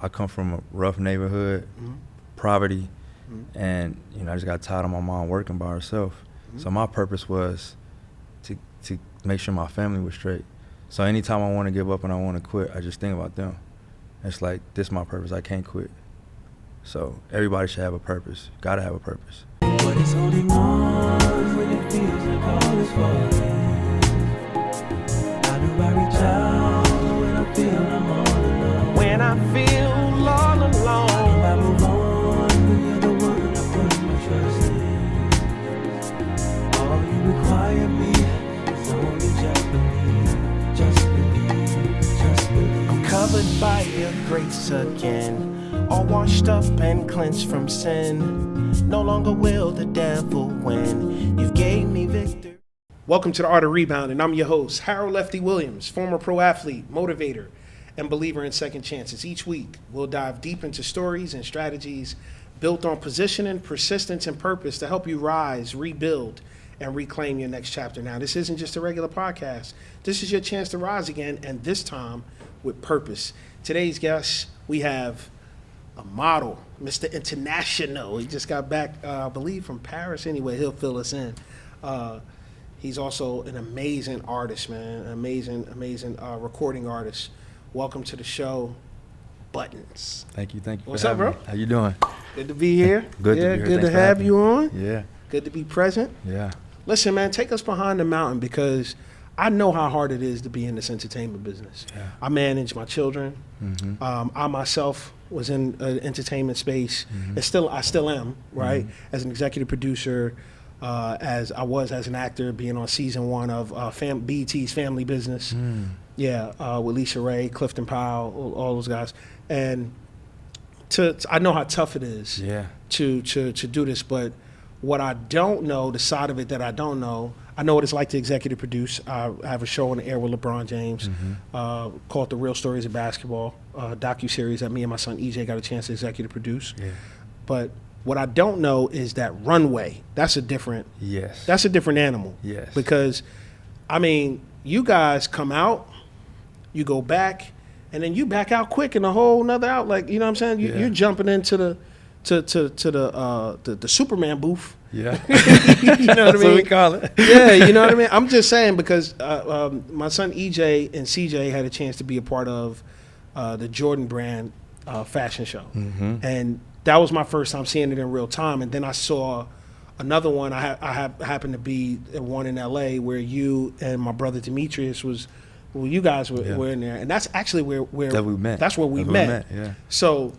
I come from a rough neighborhood, poverty, and I just got tired of my mom working by herself. So my purpose was to make sure my family was straight. So anytime I want to give up and I want to quit, I just think about them. It's like, this is my purpose. I can't quit. So everybody should have a purpose. Gotta have a purpose. What is holding on when it feels like all is falling? How do I reach out when I feel I'm all alone? When I feel all alone. How do I move on when you're the one I put my trust in? All you require me is only just believe. I'm covered by your grace again, all washed up and cleansed from sin. No longer will the devil win. You've gave me victory. Welcome to the Art of Rebounding. I'm your host, Harold Lefty Williams, former pro athlete, motivator, and believer in second chances. Each week, we'll dive deep into stories and strategies built on positioning, persistence, and purpose to help you rise, rebuild, and reclaim your next chapter. Now, this isn't just a regular podcast. This is your chance to rise again, and this time with purpose. Today's guest, we have a model, Mr. International. He just got back, I believe, from Paris. Anyway, he'll fill us in. He's also an amazing artist, man. An amazing recording artist. Welcome to the show, Buttons. Thank you. What's up, bro? How you doing? Good to be here. Good to be here. Good Thanks to for have having you me. on. Yeah. Good to be present. Yeah. Listen, man, take us behind the mountain because I know how hard it is to be in this entertainment business. Yeah. I manage my children. I myself was in an entertainment space. I still am, right? As an executive producer, as I was as an actor, being on season 1 of BET's Family Business. With Lisa Ray, Clifton Powell, all those guys. And I know how tough it is to do this, but what I don't know, the side of it that I don't know, I know what it's like to executive produce. I have a show on the air with LeBron James called The Real Stories of Basketball, docuseries that me and my son EJ got a chance to executive produce. Yeah. But what I don't know is that runway. That's a different animal. Yes. Because, I mean, you guys come out, you go back, and then you back out quick in a whole nother out. Like, you know what I'm saying? You're jumping into the Superman booth. Yeah. You know what I mean? That's what we call it. Yeah, you know what I mean? I'm just saying because my son EJ and CJ had a chance to be a part of the Jordan brand fashion show. And that was my first time seeing it in real time. And then I saw another one. I happened to be one in LA where you and my brother Demetrius you guys were in there. And that's actually where that we met. That's where we met. Yeah. So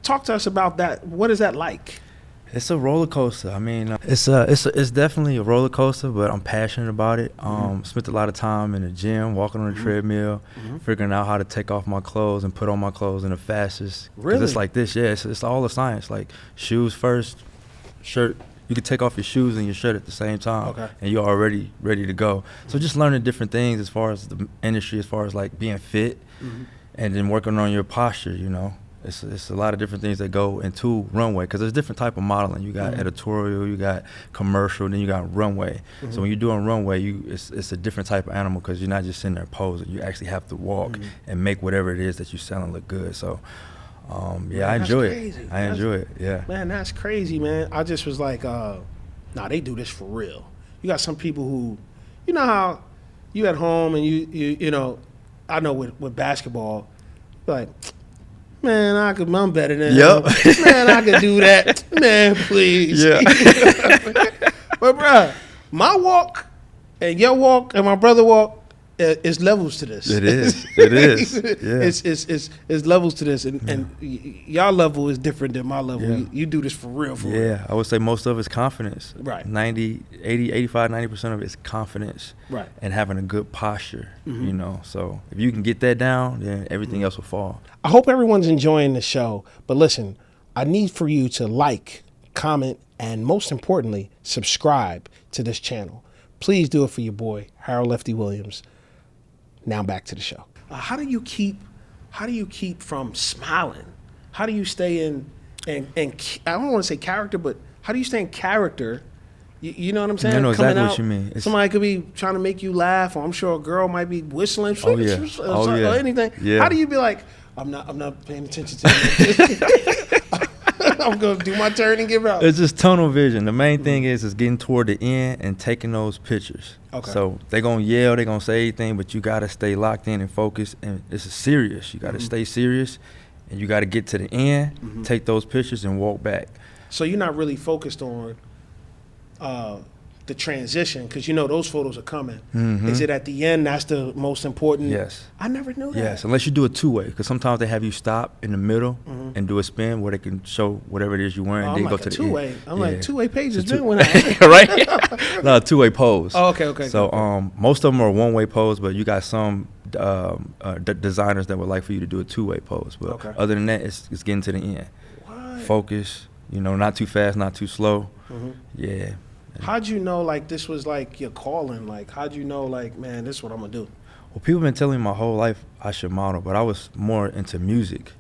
talk to us about that. What is that like? It's a roller coaster. I mean, it's definitely a roller coaster, but I'm passionate about it. Spent a lot of time in the gym, walking on the treadmill, figuring out how to take off my clothes and put on my clothes in the fastest. Really? 'Cause it's like this, it's all the science. Like shoes first, shirt. You can take off your shoes and your shirt at the same time, and you're already ready to go. So just learning different things as far as the industry, as far as like being fit, and then working on your posture. It's a lot of different things that go into runway because there's different type of modeling. You got editorial, you got commercial, then you got runway. So when you're doing runway, it's a different type of animal because you're not just sitting there posing. You actually have to walk and make whatever it is that you're selling look good. So, I enjoy it. I enjoy it. Yeah. Man, that's crazy, man. I just was like, they do this for real. You got some people who, you know how you at home and you know, I know with basketball, like, man, I'm better than him. Man, I could do that. Man, please. Yeah. But, bruh, my walk and your walk and my brother walk is levels to this. It is. Yeah. It's levels to this. And y'all level is different than my level. Yeah. You do this for real. Yeah, I would say most of it's confidence. Right. 85% of it's confidence. Right. And having a good posture, So if you can get that down, then everything else will fall. I hope everyone's enjoying the show. But listen, I need for you to like, comment, and most importantly, subscribe to this channel. Please do it for your boy, Harold Lefty Williams. Now back to the show. How do you keep from smiling? How do you stay in I don't want to say character, but how do you stay in character You know what I'm saying? I know exactly Coming what out, you mean. Somebody could be trying to make you laugh, or I'm sure a girl might be whistling Oh, yeah. or anything. Yeah. How do you be like, I'm not paying attention to you. I'm going to do my turn and give out. It's just tunnel vision. The main thing is getting toward the end and taking those pictures. Okay. So they're going to yell, they're going to say anything, but you got to stay locked in and focused. And this is serious. You got to stay serious, and you got to get to the end, take those pictures, and walk back. So you're not really focused on the transition, because you know those photos are coming. Is it at the end that's the most important? Yes. I never knew that. Yes, unless you do a two-way, because sometimes they have you stop in the middle and do a spin where they can show whatever it is you're wearing, Oh, and then I'm go like to a the two-way. end. I'm like, two-way pages It's a been when I... right? No, two-way pose. Oh, okay. So most of them are one-way pose, but you got some designers that would like for you to do a two-way pose. But other than that, it's getting to the end. What? Focus, not too fast, not too slow. Yeah. How'd you know, like, this was, like, your calling? Like, how'd you know, like, man, this is what I'm going to do? Well, people have been telling me my whole life I should model, but I was more into music.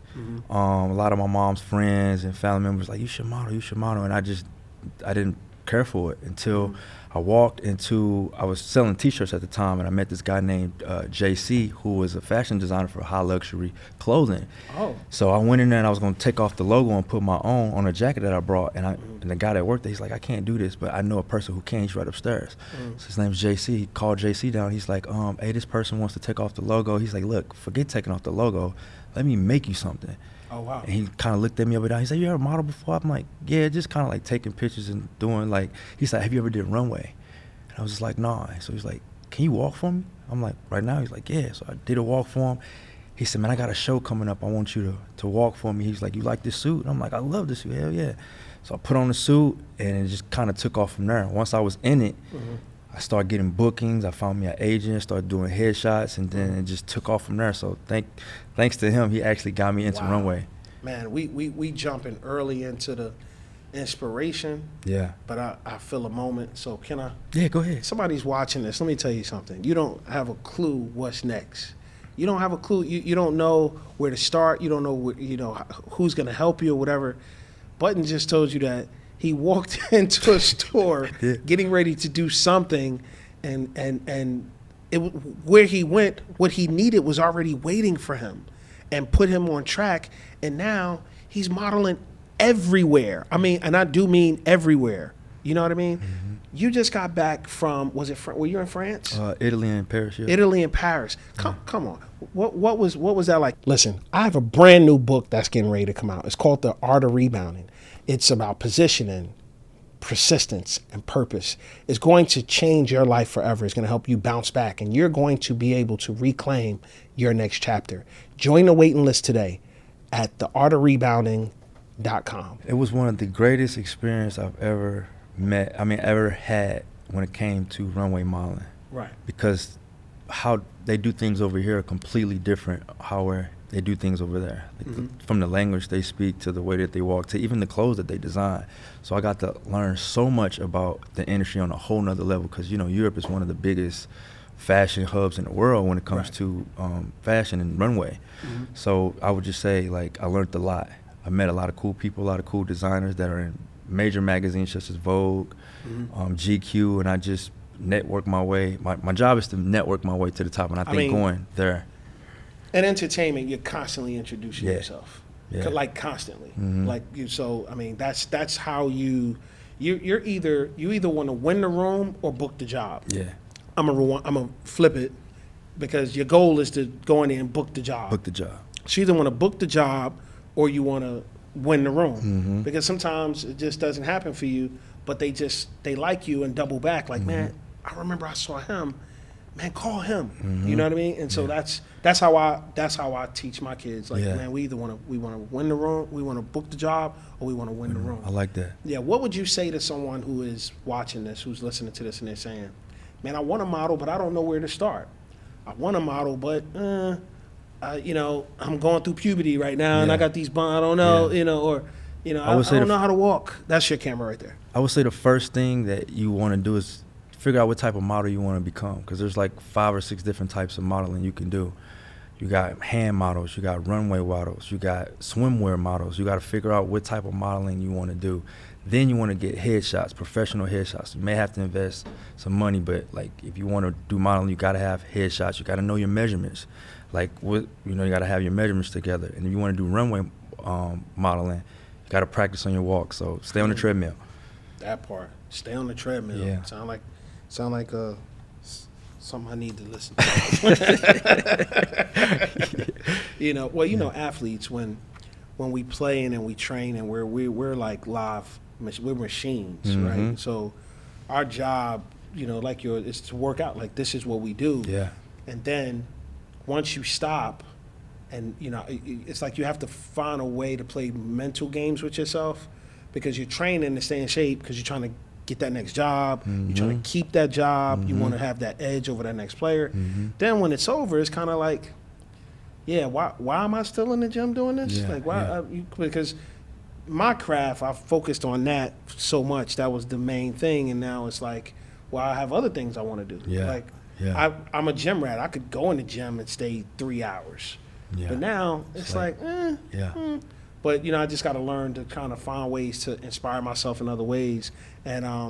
A lot of my mom's friends and family members like, you should model, and I didn't care for it until I was selling T-shirts at the time, and I met this guy named JC, who was a fashion designer for high luxury clothing. Oh. So I went in there and I was going to take off the logo and put my own on a jacket that I brought, and the guy that worked there, he's like, I can't do this, but I know a person who can. He's right upstairs. So his name's JC. He called JC down. He's like, hey, this person wants to take off the logo. He's like, look, forget taking off the logo. Let me make you something. Oh, wow. And he kind of looked at me up and down. He said, you ever modeled before? I'm like, yeah, just kind of like taking pictures and doing like, he's like, have you ever did runway? And I was just like, nah. So he's like, can you walk for me? I'm like, right now? He's like, yeah. So I did a walk for him. He said, man, I got a show coming up. I want you to walk for me. He's like, you like this suit? And I'm like, I love this suit. Hell yeah. So I put on the suit, and it just kind of took off from there. Once I was in it, I started getting bookings. I found me an agent, started doing headshots, and then it just took off from there. So thanks to him, he actually got me into runway. Man, we jumping early into the inspiration. Yeah. But I feel a moment. So can I? Yeah, go ahead. Somebody's watching this. Let me tell you something. You don't have a clue what's next. You don't have a clue. You don't know where to start. You don't know who's going to help you or whatever. Button just told you that he walked into a store getting ready to do something, and where he went, what he needed was already waiting for him and put him on track, and now he's modeling everywhere. I mean, and I do mean everywhere. You know what I mean? You just got back from, were you in France? Italy and Paris. Yeah. Italy and Paris. Come on. What was that like? Listen, I have a brand new book that's getting ready to come out. It's called The Art of Rebounding. It's about positioning, persistence, and purpose. It's going to change your life forever. It's going to help you bounce back, and you're going to be able to reclaim your next chapter. Join the waiting list today at theartofrebounding.com. It was one of the greatest experiences I've ever had when it came to runway modeling. Right. Because how they do things over here are completely different how they do things over there. Like from the language they speak to the way that they walk to even the clothes that they design. So I got to learn so much about the industry on a whole nother level, because Europe is one of the biggest fashion hubs in the world when it comes to fashion and runway. So I would just say, like, I learned a lot. I met a lot of cool people, a lot of cool designers that are in major magazines such as Vogue, GQ, and I just network my way. My job is to network my way to the top, and I think going there. In entertainment, you're constantly introducing yourself, like constantly. Like so I mean, that's how you either want to win the room or book the job. Yeah, I'm gonna flip it, because your goal is to go in there and book the job. Book the job. So you either want to book the job or you want to win the room, because sometimes it just doesn't happen for you, but they like you and double back, like, man, I remember I saw him, man, call him. You know what I mean? And so that's how I teach my kids, like, man, we either want to win the room, we want to book the job, or we want to win the room. I like that. Yeah. What would you say to someone who is watching this, who's listening to this, and they're saying, man, I want to model, but I don't know where to start. I want to model, but I'm going through puberty right now, and I got these I don't know, I don't know how to walk. That's your camera right there. I would say the first thing that you want to do is figure out what type of model you want to become, because there's like 5 or 6 different types of modeling you can do. You got hand models, you got runway models, you got swimwear models. You got to figure out what type of modeling you want to do. Then you want to get headshots, professional headshots. You may have to invest some money, but like if you want to do modeling, you got to have headshots. You got to know your measurements. Like what, you got to have your measurements together. And if you want to do runway modeling, you got to practice on your walk. So stay on the treadmill. That part. Stay on the treadmill. Yeah. Sound like something I need to listen to. Athletes, when we play and we train and we're like live, we're machines, right? So our job, like yours, is to work out. Like this is what we do. Yeah. And then once you stop, and it's like you have to find a way to play mental games with yourself, because you're training to stay in shape because you're trying to get that next job. You're trying to keep that job. You want to have that edge over that next player. Then when it's over, it's kind of like, why am I still in the gym doing this? Yeah, like, why? Because my craft, I focused on that so much. That was the main thing. And now it's like, well, I have other things I want to do. Yeah, Like, yeah. I'm a gym rat. I could go in the gym and stay 3 hours. Yeah. But now it's like, But I just got to learn to kind of find ways to inspire myself in other ways, and I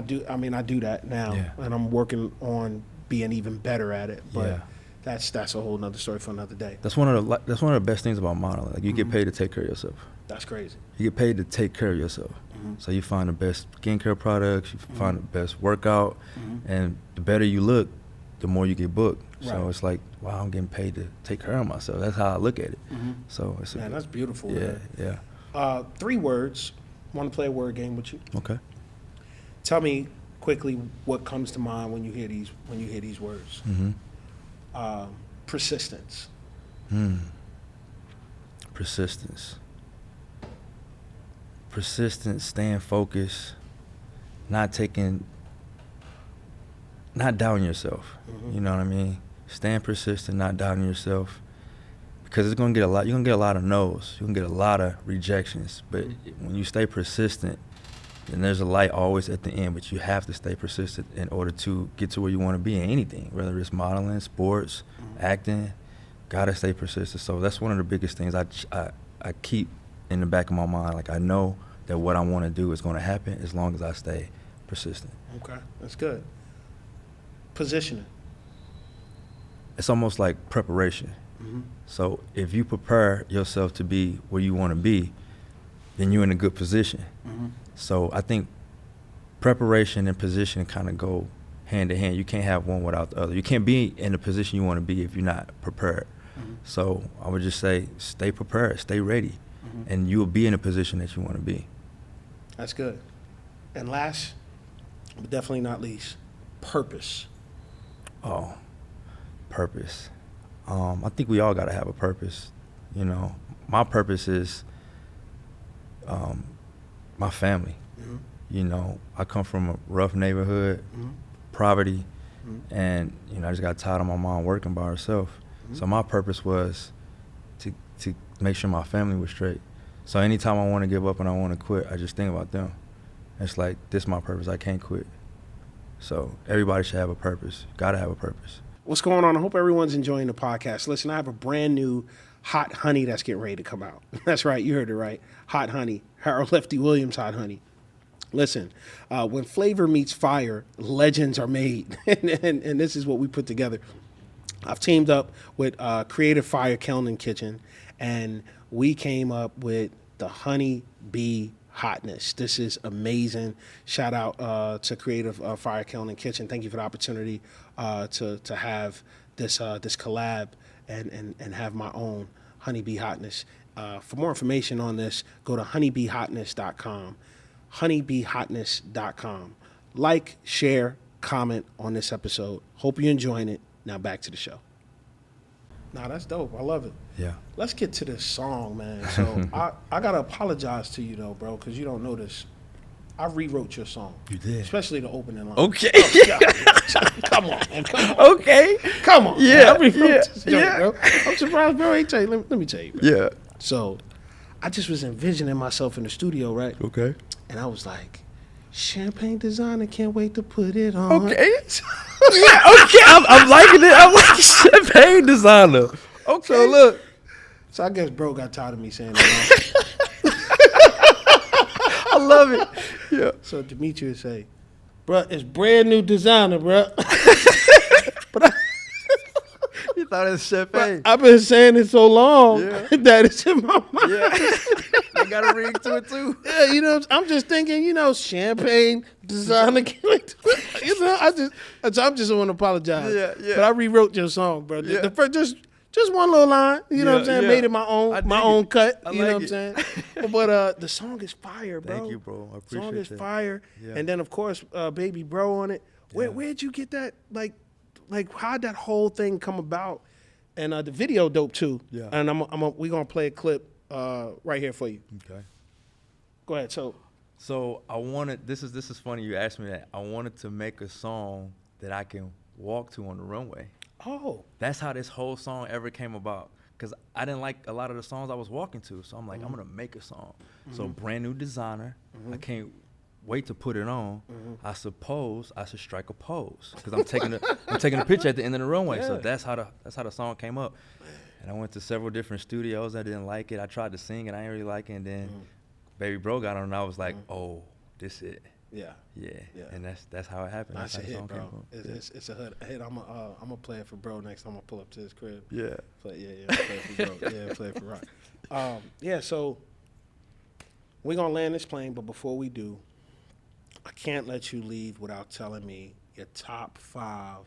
do. I mean, I do that now, and I'm working on being even better at it. But that's a whole nother story for another day. That's one of the best things about modeling. Like you get paid to take care of yourself. That's crazy. You get paid to take care of yourself. So you find the best skincare products. You find the best workout, and the better you look, the more you get booked. So it's like, wow, I'm getting paid to take care of myself. That's how I look at it. So it's that's beautiful. Yeah, man. yeah. 3 words. Want to play a word game with you? Okay. Tell me quickly what comes to mind when you hear these words. Persistence. Persistence. Persistence, staying focused, not doubting yourself. You know what I mean? Staying persistent, not doubting yourself, because you're gonna get a lot of no's. You're gonna get a lot of rejections. But when you stay persistent, then there's a light always at the end. But you have to stay persistent in order to get to where you want to be in anything, whether it's modeling, sports, acting. Gotta stay persistent. So that's one of the biggest things I keep in the back of my mind. Like I know that what I want to do is going to happen as long as I stay persistent. Okay, that's good. Positioning. It's almost like preparation. So if you prepare yourself to be where you want to be, then you're in a good position. So I think preparation and position kind of go hand in hand. You can't have one without the other. You can't be in the position you want to be if you're not prepared. So I would just say stay prepared, stay ready, and you'll be in a position that you want to be. That's good. And last, but definitely not least, purpose. Oh, purpose. I think we all got to have a purpose. My purpose is my family. I come from a rough neighborhood, poverty, and I just got tired of my mom working by herself. So my purpose was to make sure my family was straight. So anytime I want to give up and I want to quit, I just think about them. It's like, this is my purpose. I can't quit. So everybody should have a purpose. Got to have a purpose. What's going on? I hope everyone's enjoying the podcast. Listen, I have a brand new hot honey that's getting ready to come out. That's right. You heard it right. Hot honey. Harold Lefty Williams hot honey. Listen, when flavor meets fire, legends are made. and this is what we put together. I've teamed up with Creative Fire Kiln and Kitchen, and we came up with the Honey Bee Hotness. This is amazing. Shout out to Creative Fire Kiln and Kitchen. Thank you for the opportunity to have this collab and have my own Honey Bee Hotness. For more information on this, go to honeybeehotness.com. honeybeehotness.com. Like, share, comment on this episode. Hope you're enjoying it. Now back to the show. Nah, that's dope. I love it. Yeah. Let's get to this song, man. So I got to apologize to you, though, bro, because you don't know this. I rewrote your song. You did? Especially the opening line. Okay. Oh, come on, man. Come on. Okay. Come on. Yeah. Man. I rewrote this joke, Yeah. bro. I'm surprised, bro. Let me tell you, bro. Yeah. So I just was envisioning myself in the studio, right? Okay. And I was like, Champagne designer, can't wait to put it on. Okay. Yeah, okay. I'm liking it. I'm like champagne designer. Okay. So look. So I guess bro got tired of me saying that. I love it. Yeah. So Demetrius say, bruh, it's brand new designer, bruh. But You thought it was champagne. I've been saying it so long that it's in my mind. Yeah. I got a ring to it too. Yeah, you know, I'm just thinking, champagne designer. I just want to apologize. Yeah, yeah. But I rewrote your song, bro. Yeah. The first, just one little line. You know what I'm saying? Yeah. Made it my own cut. I You know like what I'm saying? But the song is fire, bro. Thank you, bro. I appreciate song is that. fire. Yeah. And then of course, Baby Bro on it. Where'd you get that? Like how'd that whole thing come about? And the video dope too. Yeah. And we gonna play a clip right here for you. Okay. Go ahead. So I wanted. This is funny. You asked me that. I wanted to make a song that I can walk to on the runway. Oh. That's how this whole song ever came about. Cause I didn't like a lot of the songs I was walking to. So I'm like, I'm gonna make a song. So brand new designer. I can't wait to put it on. I suppose I should strike a pose because I'm taking a picture at the end of the runway. So that's how the song came up. And I went to several different studios. I didn't like it. I tried to sing it. I didn't really like it. And then Baby Bro got on, and I was like, oh, this it. Yeah. And that's how it happened. That's a how the hit, song bro. came from. It's a hit. I'm gonna play it for bro next time I pull up to his crib. Yeah. Play it for bro. Play it for Rock. So we're gonna land this plane, but before we do, I can't let you leave without telling me your top 5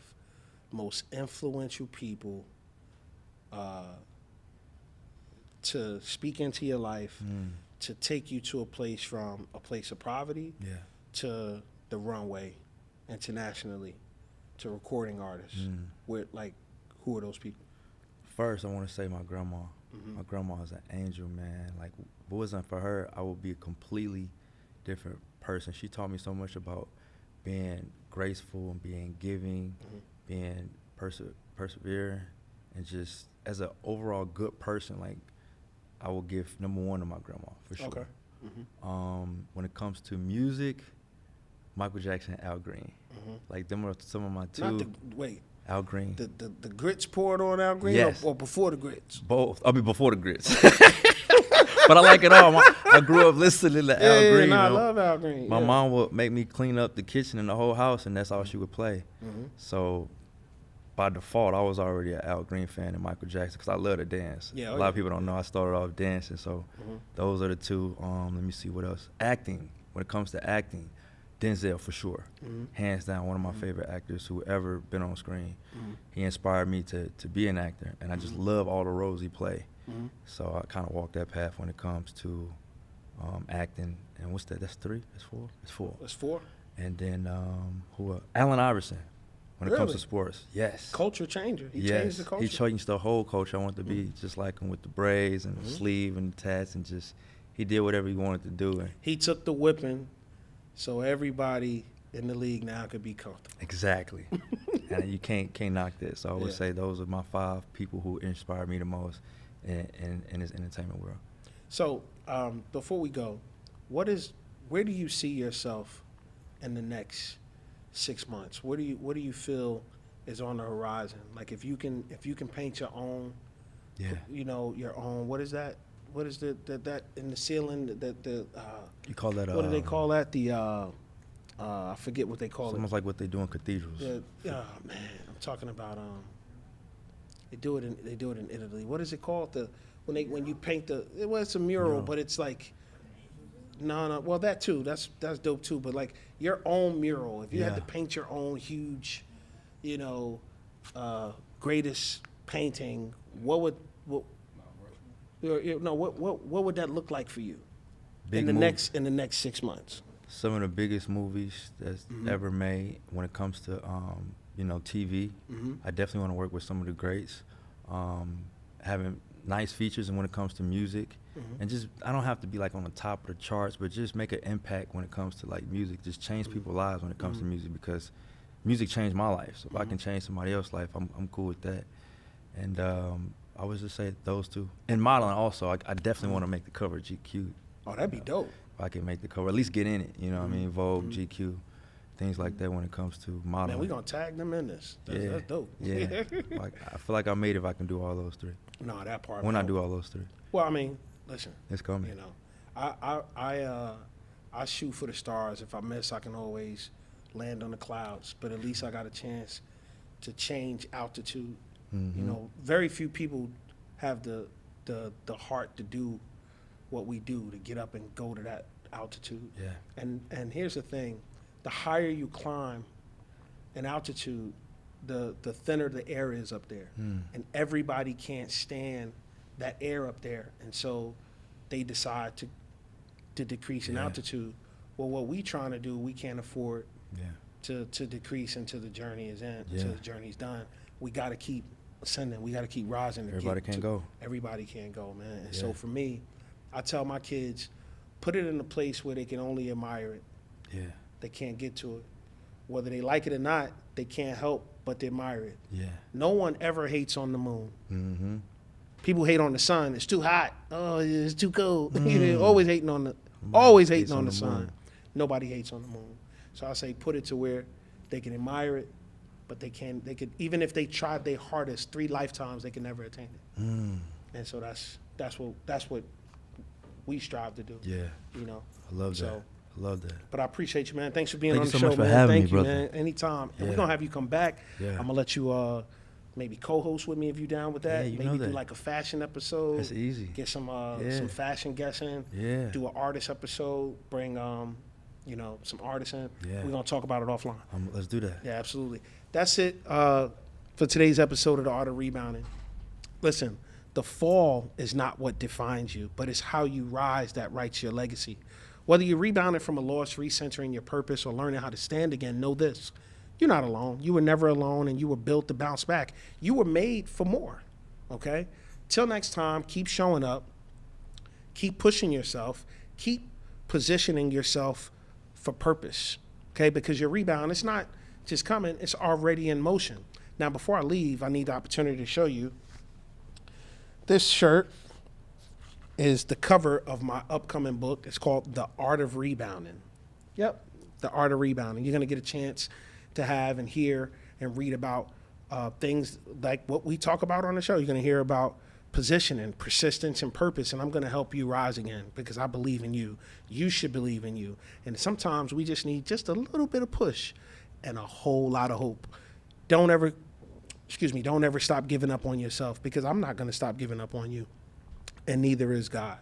most influential people to speak into your life, to take you to a place from a place of poverty to the runway internationally, to recording artists. Who are those people? First, I want to say my grandma. My grandma is an angel, man. Like, if it wasn't for her, I would be a completely different person. She taught me so much about being graceful and being giving, being persevering, and just as an overall good person. Like, I will give number 1 to my grandma for sure. Okay. When it comes to music, Michael Jackson and Al Green. Like, them are some of my two. Al Green. The grits poured on Al Green, Yes. or before the grits? Both. I mean, before the grits. But I like it all. I grew up listening to Al Green. I love Al Green. My mom would make me clean up the kitchen and the whole house, and that's all she would play. So by default, I was already an Al Green fan and Michael Jackson because I love to dance. A lot of people don't know I started off dancing, so those are the two. Let me see what else. Acting. When it comes to acting, Denzel for sure. Hands down, one of my favorite actors who ever been on screen. He inspired me to be an actor, and I just love all the roles he played. So I kind of walked that path when it comes to acting. And what's that? That's 3? That's 4? That's 4. That's 4? And then who else? Allen Iverson. When it comes to Really? sports, yes. Culture changer. He changed the culture. He changed the whole culture. I wanted to be just like him with the braids and the sleeve and the tats, and just he did whatever he wanted to do. And He took the whipping, so everybody in the league now could be comfortable. exactly. And you can't knock that. So I would say those are my 5 people who inspired me the most in this entertainment world. So before we go, where do you see yourself in the next 6 months? What do you feel is on the horizon? Like if you can paint your own, your own. What is that? What is that in the ceiling? You call that? What do they call that? I forget what they call It's it. almost like what they do in cathedrals. Oh man, I'm talking about they do it in Italy. What is it called? When you paint it's a mural, but it's like no. Well, that too. That's dope too. But like your own mural, if you had to paint your own huge, greatest painting, what would that look like for you in the next 6 months? Some of the biggest movies that's ever made when it comes to TV. I definitely want to work with some of the greats, having nice features, and when it comes to music, and just I don't have to be like on the top of the charts, but just make an impact when it comes to like music. Just change people's lives when it comes to music, because music changed my life. So if I can change somebody else's life, I'm cool with that. And I would just say those two. And modeling also, I definitely want to make the cover of GQ. Oh, that'd be dope. I can make the cover, at least get in it. You know what I mean? Vogue, GQ, things like that when it comes to modeling. Man, we gonna tag them in this. That's dope. Yeah. Like, I feel like I made it if I can do all those three. No, that part. When I do all those three. Well, I mean, listen. It's coming. You know, I shoot for the stars. If I miss, I can always land on the clouds. But at least I got a chance to change altitude. Mm-hmm. You know, very few people have the heart to do what we do, to get up and go to that altitude. Yeah. And here's the thing, the higher you climb in altitude, the thinner the air is up there. And everybody can't stand that air up there. And so they decide to decrease in altitude. Well, what we trying to do, we can't afford to decrease until the journey is in, until the journey's done. We got to keep ascending. We got to keep rising. Everybody can't go. Everybody can't go, man. And so for me, I tell my kids, put it in a place where they can only admire it. Yeah. They can't get to it. Whether they like it or not, they can't help but admire it. Yeah. No one ever hates on the moon. Mm-hmm. People hate on the sun. It's too hot. Oh, it's too cold. Always hating on the sun. Nobody hates on the moon. So I say put it to where they can admire it, but they could, even if they tried their hardest 3 lifetimes, they can never attain it. And so that's what we strive to do. Yeah. You know. I love that. I love that. But I appreciate you, man. Thanks for being Thank on you the so show, much for man. having Thank me, you, brother. man. Anytime. And we're gonna have you come back. Yeah. I'm gonna let you maybe co-host with me if you're down with that. Yeah, you maybe know do that. like a fashion episode. That's easy. Get some fashion guests in. Yeah. Do an artist episode. Bring some artists in. Yeah. We're gonna talk about it offline. Let's do that. Yeah, absolutely. That's it for today's episode of the Art of Rebounding. Listen, the fall is not what defines you, but it's how you rise that writes your legacy. Whether you're rebounding from a loss, recentering your purpose, or learning how to stand again, know this. You're not alone. You were never alone, and you were built to bounce back. You were made for more, okay? Till next time, keep showing up. Keep pushing yourself. Keep positioning yourself for purpose, okay? Because your rebound, it's not just coming. It's already in motion. Now, before I leave, I need the opportunity to show you. This shirt is the cover of my upcoming book. It's called The Art of Rebounding. Yep, The Art of Rebounding. You're going to get a chance to have and hear and read about things like what we talk about on the show. You're going to hear about positioning, persistence, and purpose, and I'm going to help you rise again because I believe in you. You should believe in you. And sometimes we just need just a little bit of push and a whole lot of hope. Don't ever stop giving up on yourself, because I'm not going to stop giving up on you. And neither is God.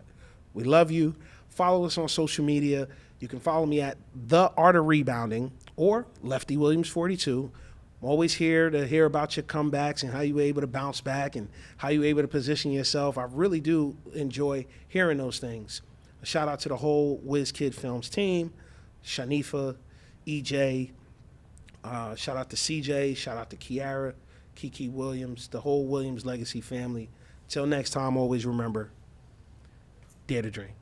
We love you. Follow us on social media. You can follow me at The Art of Rebounding or Lefty Williams 42. I'm always here to hear about your comebacks and how you were able to bounce back and how you were able to position yourself. I really do enjoy hearing those things. A shout out to the whole Wiz Kid Films team, Shanifa, EJ, shout out to CJ, shout out to Kiara, Kiki Williams, the whole Williams Legacy family. Till next time, always remember, dare to dream.